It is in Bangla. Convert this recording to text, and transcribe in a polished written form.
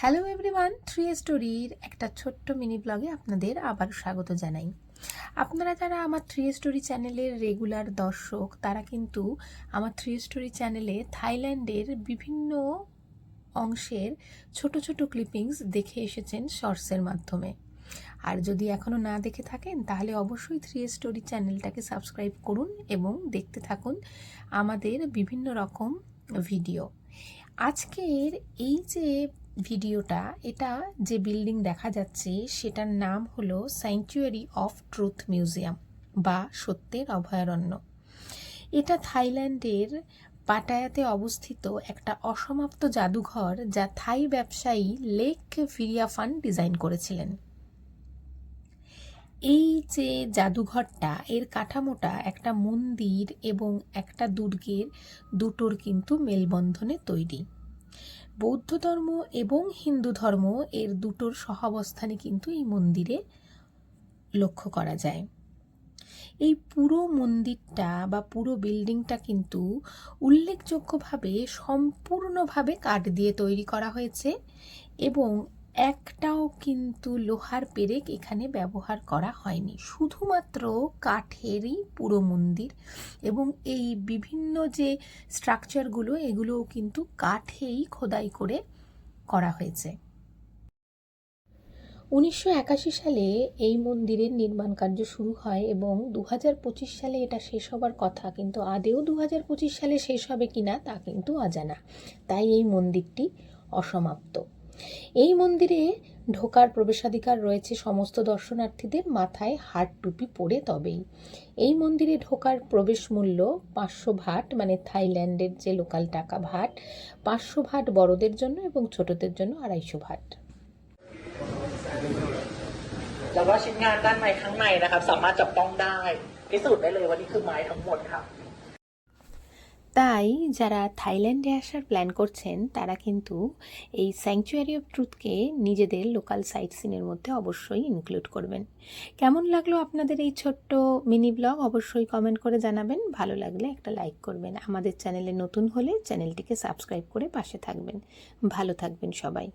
হ্যালো এভরিওয়ান, থ্রি স্টোরির একটা ছোট্ট মিনি ব্লগে আপনাদের আবার স্বাগত জানাই। আপনারা যারা আমার থ্রি স্টোরি চ্যানেলের রেগুলার দর্শক, তারা কিন্তু আমার থ্রি স্টোরি চ্যানেলে থাইল্যান্ডের বিভিন্ন অংশের ছোট ছোট ক্লিপিংস দেখে এসেছেন শর্টসের মাধ্যমে। আর যদি এখনও না দেখে থাকেন তাহলে অবশ্যই থ্রি স্টোরি চ্যানেলটাকে সাবস্ক্রাইব করুন এবং দেখতে থাকুন আমাদের বিভিন্ন রকম ভিডিও। আজকের এই যে ভিডিওটা, এটা যে বিল্ডিং দেখা যাচ্ছে সেটার নাম হলো স্যাংচুয়ারি অফ ট্রুথ মিউজিয়াম বা সত্যের অভয়ারণ্য। এটা থাইল্যান্ডের পাটায়াতে অবস্থিত একটা অসমাপ্ত জাদুঘর, যা থাই ব্যবসায়ী লেক ভিরিয়াফান ডিজাইন করেছিলেন। এই যে জাদুঘরটা, এর কাঠামোটা একটা মন্দির এবং একটা দুর্গের দুটোর কিন্তু মেলবন্ধনে তৈরি। বৌদ্ধ ধর্ম এবং হিন্দু ধর্ম এর দুটোর সহাবস্থানে কিন্তু এই মন্দিরে লক্ষ্য করা যায়। এই পুরো মন্দিরটা বা পুরো বিল্ডিংটা কিন্তু উল্লেখযোগ্যভাবে সম্পূর্ণভাবে কাঠ দিয়ে তৈরি করা হয়েছে এবং একটাও কিন্তু লোহার পেরেক এখানে ব্যবহার করা হয়নি, শুধুমাত্র কাঠেরই পুরো মন্দির। এবং এই বিভিন্ন যে স্ট্রাকচারগুলো, এগুলোও কিন্তু কাঠেই খোদাই করে করা হয়েছে। 1981 সালে এই মন্দিরের নির্মাণ কার্য শুরু হয় এবং 2025 সালে এটা শেষ হবার কথা, কিন্তু আদেও 2025 সালে শেষ হবে কিনা তা কিন্তু অজানা। তাই এই মন্দিরটি অসমাপ্ত। এই মন্দিরে ঢোকার প্রবেশাধিকার রয়েছে সমস্ত দর্শনার্থীদের, মাথায় হাট টুপি পরে তবেই। এই মন্দিরে ঢোকার প্রবেশ মূল্য 500 ভাট, মানে থাইল্যান্ডের যে লোকাল টাকা ভাট। 500 ভাট বড়দের জন্য এবং ছোটদের জন্য 250 ভাট। แล้วก็ชิ้นงานด้านในข้างในนะครับสามารถจับต้องได้พิสูจน์ได้เลยว่านี่คือไม้ทั้งหมดครับ তাই যারা থাইল্যান্ডে আসার প্ল্যান করছেন তারা কিন্তু এই স্যাংচুয়ারি অফ ট্রুথকে নিজেদের লোকাল সাইট সিনের মধ্যে অবশ্যই ইনক্লুড করবেন। কেমন লাগলো আপনাদের এই ছোট্ট মিনি ব্লগ অবশ্যই কমেন্ট করে জানাবেন। ভালো লাগলে একটা লাইক করবেন। আমাদের চ্যানেলে নতুন হলে চ্যানেলটিকে সাবস্ক্রাইব করে পাশে থাকবেন। ভালো থাকবেন সবাই।